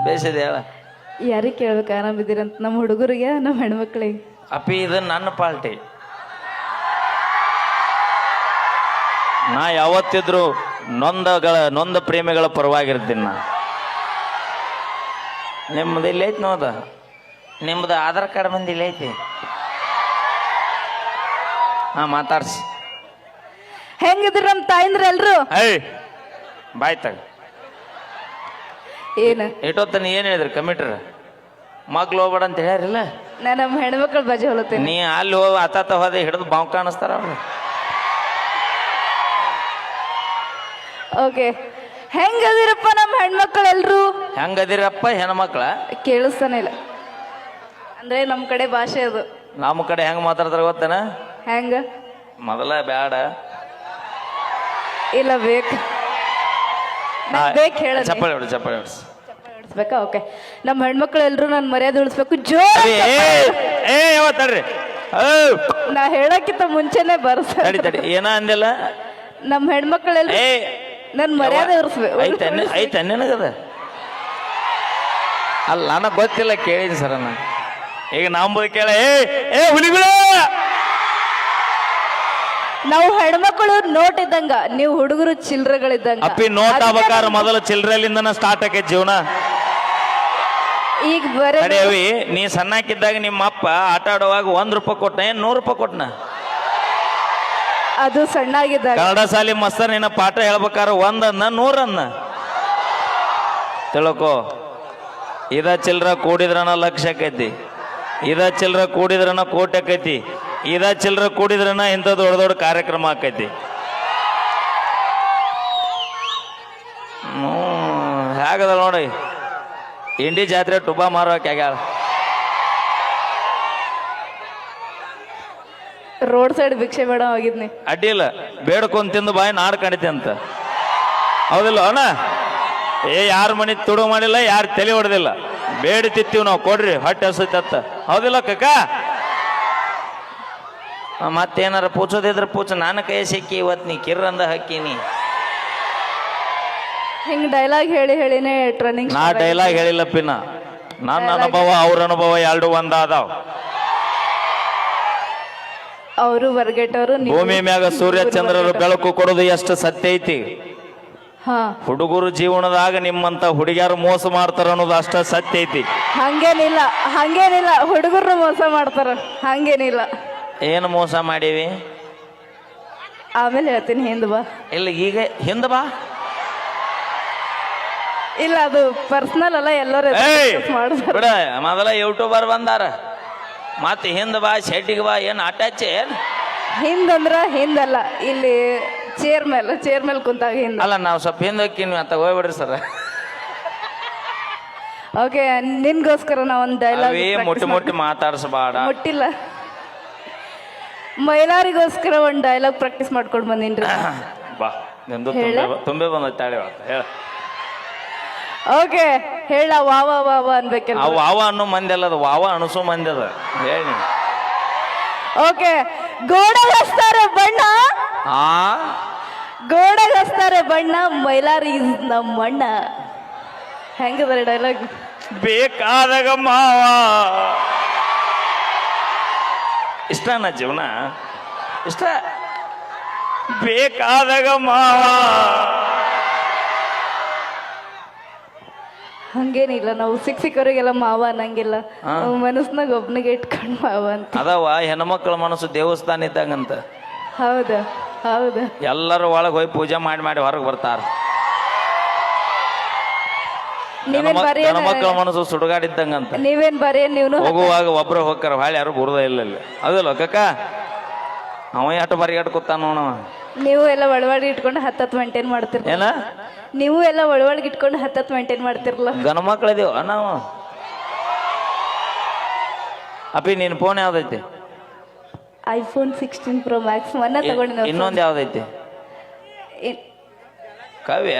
ಬೇಸಿದೆ ಹೇಳ. ಯಾರಿಗೆ ಕೇಳ್ಬೇಕು ಆರಾಮಿದ್ದೀರಂತ? ನಮ್ಮ ಹುಡುಗರಿಗೆ, ನಮ್ಮ ಹೆಣ್ಮಕ್ಳಿಗೆ. ಅಪ್ಪಿ ಇದು ನನ್ನ ಪಾರ್ಟಿ. ನಾ ಯಾವತ್ತಿದ್ರು ನೊಂದ ಪ್ರೇಮಿಗಳ ಪರವಾಗಿರ್ತೀನಿ ನಾ. ನಿಮ್ಮದು ಇಲ್ಲಿ ಐತಿ ನೋದ, ನಿಮ್ಮದು ಆಧಾರ್ ಕಾರ್ಡ್ ಮಂದಿ ಇಲ್ಲಿ ಐತಿ. ಹಾ ಮಾತಾಡ್ಸಿ. ಹೆಂಗಿದ್ರು ನಮ್ಮ ತಾಯಿಂದ್ರ ಎಲ್ರು? ಏಯ್ ಬಾಯ್ ತಗ. ಏನು ಇಟ್ಟೊತ್ತನ ಏನು ಹೇಳಿದ್ರಿ ಕಮಿಟ್ರ? ಮಗ್ಳು ಹೋಗ್ಬೇಡ ಅಂತ ಹೇಳ್ಯಾರಿಲ್ಲ? ನಾ ನಮ್ಮ ಹೆಣ್ಮಕ್ಳು ಬಾಜು ಹೊಲತ್ತೇನೆ. ನೀ ಅಲ್ಲಿ ಹೋಗಿ ಆತಾತ ಹೋದೆ ಹಿಡಿದು ಬಾವು ಕಾಣಿಸ್ತಾರ ಅವ್ರು. ಓಕೆ, ಹೆಂಗದಿರಪ್ಪ ನಮ್ಮ ಹೆಣ್ಮಕ್ಳು ಎಲ್ರು? ಹೆಂಗದಿರಪ್ಪ ಹೆಣ್ಮಕ್ಳ? ಕೇಳಿಸ್ತಾನೆ ಇಲ್ಲ ಅಂದ್ರೆ ನಮ್ಮ ಕಡೆ ಭಾಷೆ ಅದು. ನಮ್ಮ ಕಡೆ ಹೆಂಗ್ ಮಾತಾಡ್ತಾರ ಗೊತ್ತೇನ? ಹೆಂಗ? ಮೊದಲ ಬ್ಯಾಡ ಇಲ್ಲ ಬೇಕು ಬೇಕು ಹೇಳ. ಚಪ್ಪಾಳೆ ಹೊಡಿ, ಚಪ್ಪಾಳೆ ಹೊಡ್ಸಿ. ಹೊಡಿಸ್ಬೇಕಾ? ಓಕೆ, ನಮ್ಮ ಹೆಣ್ಮಕ್ಳು ಎಲ್ರು ನಾನು ಮರ್ಯಾದೆ ಉಳಿಸ್ಬೇಕು. ಜೋರ್ ತಡ್ರಿ, ನಾ ಹೇಳಕ್ಕಿಂತ ಮುಂಚೆನೆ ಬರ್ಸ. ತಡಿ ತಡಿ, ಏನ ಅಂದಿಲ್ಲ? ನಮ್ಮ ಹೆಣ್ಮಕ್ಳೆಲ್ರು ನನ್ ಮರ್ಯಾದೆ ಉಳಿಸ್ಬೇಕು. ಐತೆ ನಿನಗದ ಅಲ್ಲ, ನನಗೆ ಗೊತ್ತಿಲ್ಲ, ಕೇಳಿನಿ ಸರ ನಾನು. ಈಗ ನಂಬುದು ಕೇಳ. ಏ ಹುಲಿಗಳ, ನಾವು ಹೆಣ್ಮಕ್ಳು ನೋಟ್ ಇದ್ದಂಗ, ನೀವು ಹುಡುಗರು ಚಿಲ್ರೆಗಳಿದ್ದಂಗ. ಅಪ್ಪಿ ನೋಟ್ ಆಗ್ಬೇಕಾರ ಮೊದಲು ಚಿಲ್ರೆಲಿಂದನ ಸ್ಟಾರ್ಟ್ ಆಕೈತಿ ಜೀವನ. ಈಗ ಬರೀ ಅವಿ ನೀ ಸಣ್ಣಕ್ಕಿದ್ದಾಗ ನಿಮ್ಮ ಅಪ್ಪ ಆಟ ಆಡುವಾಗ 1 ರೂಪಾಯಿ ಕೊಟ್ಟನ ಏನ್ 100 ರೂಪಾಯಿ ಕೊಟ್ಟನ? ಅದು ಸಣ್ಣಾಗಿದ್ದಾಗ. ಕನ್ನಡ ಶಾಲಿ ಮಸ್ತರ್ ನಿನ್ನ ಪಾಠ ಹೇಳ್ಬೇಕಾರ 1 ಅನ್ನ 100 ಅನ್ನ ತಿಳ್ಕೊ. ಇದ ಚಿಲ್ರ ಕೂಡಿದ್ರನ ಲಕ್ಷ ಆಕೈತಿ, ಇದ ಚಿಲ್ರ ಕೂಡಿದ್ರನ ಕೋಟಿ ಆಕೈತಿ, ಇದ ಚಿಲ್ರ ಕೂಡಿದ್ರನ ಇಂಥ ದೊಡ್ಡ ದೊಡ್ಡ ಕಾರ್ಯಕ್ರಮ ಆಕೈತಿ. ಹೇಗದ ನೋಡಿ, ಇಂಡಿ ಜಾತ್ರೆ ಟುಬಾ ಮಾರೋಕೆ ಆಗ್ಯಾಳ. ರೋಡ್ ಸೈಡ್ ಭಿಕ್ಷೆ ಬೇಡ ಹೋಗಿದ್ನಿ. ಅಡ್ಡಿಲ್ಲ, ಬೇಡ್ಕೊಂಡ್ ತಿಂದು ಬಾಯಿ ನಾಡ್ ಕಡಿತೆ ಅಂತ. ಹೌದಿಲ್ಲ ಅಣ್ಣ? ಯಾರ ಮನೆ ತುಡು ಮಾಡಿಲ್ಲ, ಯಾರು ತಲೆ ಹೊಡೆದಿಲ್ಲ. ಬೇಡಿ ತಿತ್ತೀವಿ ನಾವು, ಕೊಡ್ರಿ ಹೊಟ್ಟೆ ಹಸುತ್ತ. ಹೌದಿಲ್ಲ ಕಕ್ಕ? ಮತ್ತೇನಾರ ಪೂಚೋದಿದ್ರೆ ಪೂಚ, ನಾನು ಕೈ ಸಿಕ್ಕಿ ಇವತ್ತು ನೀ ಕಿರ್ರಂದ ಹಾಕೀನಿ. ಹಿಂಗ್ ಡೈಲಾಗ್ ಹೇಳಿ ಹೇಳಿನೇ ಟ್ರೈನಿಂಗ್. ನಾ ಡೈಲಾಗ್ ಹೇಳಿಲ್ಲ ಪಿನ್ನ, ನನ್ನ ಅನುಭವ ಅವ್ರ ಅನುಭವ ಎರಡು ಒಂದಾದಾವ್. ಅವರು ಹೊರಗೆಟ್ಟವರು. ಭೂಮಿ ಮ್ಯಾಗ ಸೂರ್ಯ ಚಂದ್ರರು ಬೆಳಕು ಕೊಡೋದು ಎಷ್ಟು ಸತ್ಯ ಐತಿ. ಹುಡುಗರು ಜೀವನದಾಗ ನಿಮ್ಮಂತ ಹುಡುಗಿಯರು ಮೋಸ ಮಾಡ್ತಾರ ಅನ್ನೋದು ಅಷ್ಟ ಸತ್ಯ ಐತಿ. ಹಂಗೇನಿಲ್ಲ, ಹಂಗೇನಿಲ್ಲ, ಹುಡುಗರು ಮೋಸ ಮಾಡ್ತಾರ, ಹಂಗೇನಿಲ್ಲ. ಏನು ಮೋಸ ಮಾಡೀವಿ? ಆಮೇಲೆ ಹೇಳ್ತೀನಿ, ಹಿಂದ್ ಬಾ. ಇಲ್ಲ ಈಗ ಹಿಂದ ಬಾ. ಇಲ್ಲ ಅದು ಪರ್ಸನಲ್ ಅಲ್ಲ, ಎಲ್ಲರೂ ಬಿಡ. ಮೊದಲ ಯೂಟ್ಯೂಬರ್ ಬಂದಾರ, ಮತ್ತೆ ಹಿಂದ ಬಾ, ಶೆಟ್ಟಿಗೆ ಬಾ. ಏನು ಅಟ್ಯಾಚ್ ಏನ್? ಹಿಂದಂದ್ರ ಹಿಂದಲ್ಲ, ಇಲ್ಲಿ ಚೇರ್ ಮೇಲೆ ಕುಂತಾಗ ಹಿಂದ. ಅಲ್ಲ, ನಾವು ಸ್ವಲ್ಪ ಹಿಂದ ಹೋಗ್ತೀನಿ ಅಂತ ಹೋಗ್ಬಿಡ್ರಿ ಸರ್. ಓಕೆ, ನಿನ್ಗೋಸ್ಕರ ನಾ ಒಂದು ಡೈಲಾಗ್ ಮುಟ್ಟಿ ಮಾತಾಡ್ಸಬೇಡ. ಮುಟ್ಟಿಲ್ಲ, ಮೈಲಾರಿಗೋಸ್ಕರ ಒಂದು ಡೈಲಾಗ್ ಪ್ರಾಕ್ಟೀಸ್ ಮಾಡ್ಕೊಂಡು ಬಂದಿನ್ರಿ. ಬಾ, ನಿಂದು ತುಂಬೆ ಬಂದ ಹೇಳ. ಓಕೆ, ಹೇಳ. ವಾವ ವಾವ ಅನ್ಬೇಕಲ್ಲ. ವಾವ ಅನ್ನೋ ಮಂದಿ ಅಲ್ಲ, ಅದು ವಾವ ಅಣಸೋ ಮಂದಿ ಅದ. ಹೇಳಿ. ಓಕೆ, ಗೋಡೆಗೆ ಹಚ್ತಾರೆ ಬಣ್ಣ, ಗೋಡೆಗೆ ಹಚ್ತಾರೆ ಬಣ್ಣ, ಮೈಲಾರಿ ನಮ್ಮಣ್ಣ. ಹೆಂಗದ ಡೈಲಾಗ್? ಬೇಕಾದಾಗ ಮಾವ. ಇಷ್ಟನ ಜೀವನ? ಇಷ್ಟ. ಬೇಕಾದಾಗ ಮಾವ. ಹಂಗೇನಿಲ್ಲ, ನಾವು ಸಿಕ್ಕವರಿಗೆಲ್ಲ ಮಾವ ಅನ್ನಂಗಿಲ್ಲ. ಮನಸ್ನಾಗ ಒಬ್ನಿಗೆ ಇಟ್ಕೊಂಡು ಮಾವ ಅಂತ. ಅದವ ಹೆಣ್ಮಕ್ಳ ಮನಸ್ಸು ದೇವಸ್ಥಾನ ಇದ್ದಂಗಂತ. ಹೌದಾ? ಹೌದಾ? ಎಲ್ಲರೂ ಒಳಗೆ ಹೋಗಿ ಪೂಜೆ ಮಾಡಿ ಹೊರಗೆ ಬರ್ತಾರ. ಹೆಣ್ಮಕ್ಳ ಮನಸ್ಸು ಸುಡುಗಾಡಿದ್ದಂಗಂತ. ನೀವೇನ್ ಬರೀ ನೀವು ಹೋಗುವಾಗ ಒಬ್ರು ಹೋಗ್ತಾರ, ಹಾಳೆ ಯಾರು ಬುರ್ದ ಇಲ್ಲ. ಅದಲ್ಲ ಕಕ್ಕ? ಅವ ಎಟ್ಟು ಬರಿಗಟ್ಟು ಕೂತಾನ ನೋಡವ. ನೀವು ಎಲ್ಲ ಒಳವಳಿಗೆ ಇಟ್ಕೊಂಡು 10 ಮೇಂಟೈನ್ ಮಾಡ್ತಿರ. ಏನ? ನೀವು ಎಲ್ಲ ಒಳವಳಿಗೆ ಇಟ್ಕೊಂಡು 10 ಮೇಂಟೈನ್ ಮಾಡ್ತಿರಲ್ಲ. ಗಣ ಮಕ್ಳಿದೀವ ನಾವು. ಅಪ್ಪಿ ನಿನ್ ಫೋನ್ ಯಾವ್ದೈತಿ? iPhone 16 Pro Max ಮೊನ್ನೆ ತಗೊಂಡಿದ್ದೆ. ಇನ್ನೊಂದು ಯಾವ್ದೈತಿ? ಕಾವ್ಯ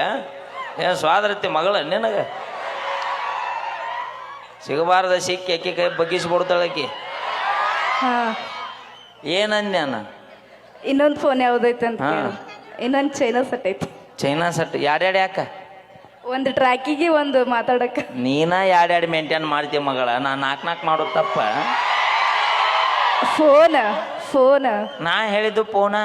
ಏನ್ ಸ್ವಾದ್ರತಿ ಮಗಳ ನಿನಗ? ಸಿಗಬಾರ್ದ ಸಿಕ್ಕಿ ಅಕ್ಕಿ ಕೈ ಬಗ್ಗಿಸ್ಬಿಡ್ತಾಳಕ್ಕಿ. ಏನನ್ಯಾನ? ಇನ್ನೊಂದು ಫೋನ್ ಯಾವ್ದೈತೆ ಅಂತ. ಇನ್ನೊಂದು ಚೈನಾ ಸೆಟ್ ಐತಿ. ಚೈನಾ ಸೆಟ್ ಯಾಡ್ಯಾಡ ಯಾಕ? ಒಂದು ಟ್ರ್ಯಾಕಿಗೆ ಒಂದು ಮಾತಾಡಕ ನೀನ ಎರಡು ಮೇಂಟೈನ್ ಮಾಡ್ತೀಯ ಮಗಳ ನಾ ನಾಲ್ಕು ಮಾಡೋದು ತಪ್ಪ. ಫೋನ್ ನಾ ಹೇಳಿದ್ದು ಫೋನ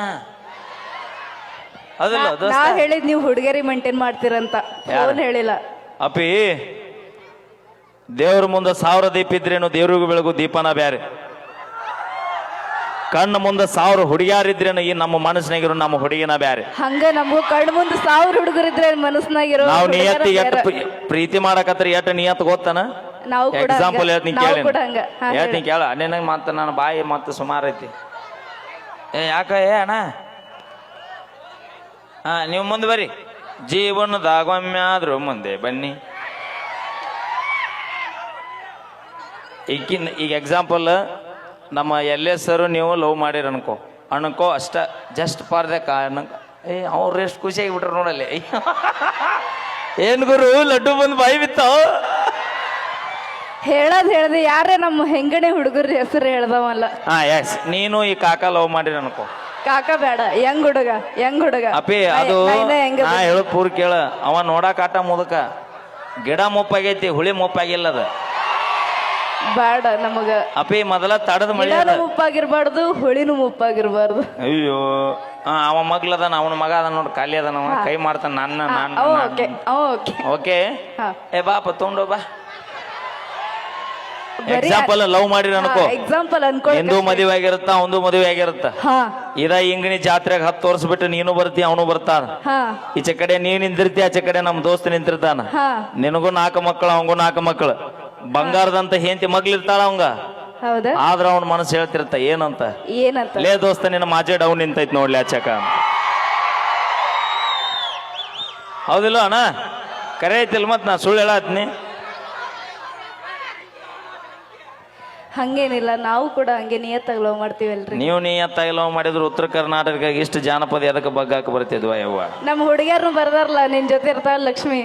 ಅದಲ್ಲ ನಾ ದೋಸ್ತ. ಹೇಳಿದ್ ನೀವು ಹುಡುಗರಿ ಮೇಂಟೈನ್ ಮಾಡ್ತೀರಂತ, ಫೋನ್ ಹೇಳಿಲ್ಲ. ಅಪ್ಪಿ ದೇವ್ರ ಮುಂದೆ 1000 ದೀಪ ಇದ್ರೇನು ದೇವ್ರಿಗೂ ಬೆಳಗು ದೀಪನ ಬ್ಯಾರೆ. ಕಣ್ಣು ಮುಂದೆ 1000 ಹುಡುಗಿಯಾರಿದ್ರೇನು ಈ ನಮ್ಮ ಮನಸ್ಸಿನಾಗಿರೋ ನಮ್ಮ ಹುಡುಗಿನ ಬ್ಯಾರೆ. ಹಂಗ ನಮಗೂ ಕಣ್ಣು ಮುಂದೆ 1000 ಹುಡುಗರಿದ್ರೆ ಮನಸ್ನಾಗಿರೋ ನಾವು ಹುಡುಗರ ನಿಯತ್ತಿ ಬೇರೆ. ಪ್ರೀತಿ ಮಾಡಕತ್ರ ಎಟ್ಟು ನಿಯತ್ ಗೊತ್ತಾನ. ನಾವು ಕೂಡ ಎಕ್ಸಾಂಪಲ್ ಹಂಗ. ಹೇಳ್ತೀನಿ ನಾವು ಕೇಳಿ ಕೂಡ ಹಂಗ. ಹಾ, ಹೇಳ್ತೀನಿ ಕೇಳ. ನಿನಗೆ ಮತ್ತೆ ನನ್ನ ಬಾಯಿ ಮತ್ತೆ ಸುಮಾರು ಐತಿ. ಯಾಕ ಅಣ್ಣ ನೀವು ಮುಂದೆ ಬರ್ರಿ. ಜೀವನದಾಗೊಮ್ಮೆ ಆದ್ರೂ ಮುಂದೆ ಬನ್ನಿ. ಈಗ ಎಕ್ಸಾಂಪಲ್ ನಮ್ಮ ಸರ್ ನೀವು ಲವ್ ಮಾಡಿರ ಅನ್ಕೋ ಅಷ್ಟ ಜಸ್ಟ್ ಫಾರ್ ದ ಕಾರಣ ಅವ್ರು ಎಷ್ಟು ಖುಷಿಯಾಗಿ ಬಿಟ್ರು ನೋಡಲ್ಲಿ. ಏನ್ ಗುರು ಲಡ್ಡು ಬಂದು ಬಾಯಿ ಬಿತ್ತಾವ. ಹೇಳ್ದೆ ಯಾರೇ ನಮ್ಮ ಹೆಂಗಣೆ ಹುಡುಗರ ಹೆಸರು ಹೇಳ್ದವಲ್ಲ. ಎಸ್ ನೀನು ಈ ಕಾಕ ಲವ್ ಮಾಡಿರ ಅನ್ಕೋ. ಕಾಕ ಬೇಡ, ಯಂಗ್ ಹುಡುಗ ಅಪ್ಪಿ ಅದು ನಾ ಹೇಳೋದ್ ಪೂರ್ ಕೇಳ. ಅವ ನೋಡಾಕ ಆಟ ಮುದಕ ಗಿಡ ಮುಪ್ಪಾಗೈತಿ, ಹುಳಿ ಮುಪ್ಪಾಗಿಲ್ಲ ಅದ. ಬೇಡ ನಮಗ. ಅಪ್ಪಿ ಮೊದಲ ತಡದ ಮಳಿ ಗಿಡನು ಮುಪ್ಪಾಗಿರ್ಬಾರ್ದು, ಹುಳಿನೂ ಮುಪ್ಪಾಗಿರ್ಬಾರ್ದು. ಅಯ್ಯೋ ಅವ ಮಗ್ಲದಾನ, ಅವನ ಮಗ ಅದ ನೋಡ್ ಖಾಲಿ ಅದಾನ, ಕೈ ಮಾಡ್ತಾನ ನನ್ನ ಓಕೆ. ಏ ಬಾಪ ತೊಗೊಂಡು ಬಾ. ಎಕ್ಸಾಂಪಲ್ ಲವ್ ಮಾಡಿರ ಅನ್ಕೋ. ಎಕ್ಸಾಂಪಲ್ ಅನ್ಕೋ. ನಿಂದು ಮದುವೆ ಆಗಿರುತ್ತ, ಅವಂದು ಮದುವೆ ಆಗಿರುತ್ತ. ಇದ ಇಂಗನಿ ಜಾತ್ರೆಗೆ 10 ವರ್ಷ ಬಿಟ್ಟು ನೀನು ಬರ್ತಿ, ಅವನು ಬರ್ತಾನ. ಈಚೆ ಕಡೆ ನೀವ್ ನಿಂತಿರ್ತಿ, ಆಚೆ ಕಡೆ ನಮ್ ದೋಸ್ತ ನಿಂತಿರ್ತಾನ. ನಿನಗೂ 4 ಮಕ್ಕಳು, ಅವಂಗೂ 4 ಮಕ್ಕಳು. ಬಂಗಾರದಂತ ಹೆಂಡತಿ ಮಗ್ಲಿರ್ತಾಳ ಅವಂಗ. ಹೌದಾ? ಆದ್ರ ಅವನ ಮನಸ್ಸು ಹೇಳ್ತಿರ್ತ ಏನಂತ, ಲೇ ದೋಸ್ತ ನಿನ್ನ ಮಾಜೆ ಡೌನ್ ನಿಂತೈತ್ ನೋಡ್ಲಿ ಆಚಕ. ಹೌದಿಲ್ಲ ಅಣ್ಣ? ಕರೆ ಐತಿಲ್ ಮತ್ ನಾ ಸುಳ್ಳು ಹೇಳತ್ನಿ. ಹಂಗೇನಿಲ್ಲ, ನಾವು ಕೂಡ ಹಂಗೆ ನಿಯತ್ತಾಗಿ ಲವ್ ಮಾಡ್ತೀವಲ್ರಿ. ನೀವು ನಿಯತ್ತಾಗಿ ಲವ್ ಮಾಡಿದ್ರು ಉತ್ತರ ಕರ್ನಾಟಕ ಇಷ್ಟು ಜಾನಪದ ಎದಕ್ಕೆ ಬಗ್ಗಾಕ ಬರ್ತಿದ್ವ ಯವ್ವ? ನಮ್ಮ ಹುಡುಗಿಯರ್ನು ಬರ್ದಾರಲ್ಲ, ನಿನ್ ಜೊತೆ ಇರ್ತಾಳ ಲಕ್ಷ್ಮಿ.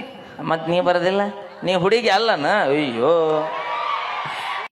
ಮತ್ ನೀ ಬರದಿಲ್ಲ, ನೀ ಹುಡುಗಿ ಅಲ್ಲನ? ಅಯ್ಯೋ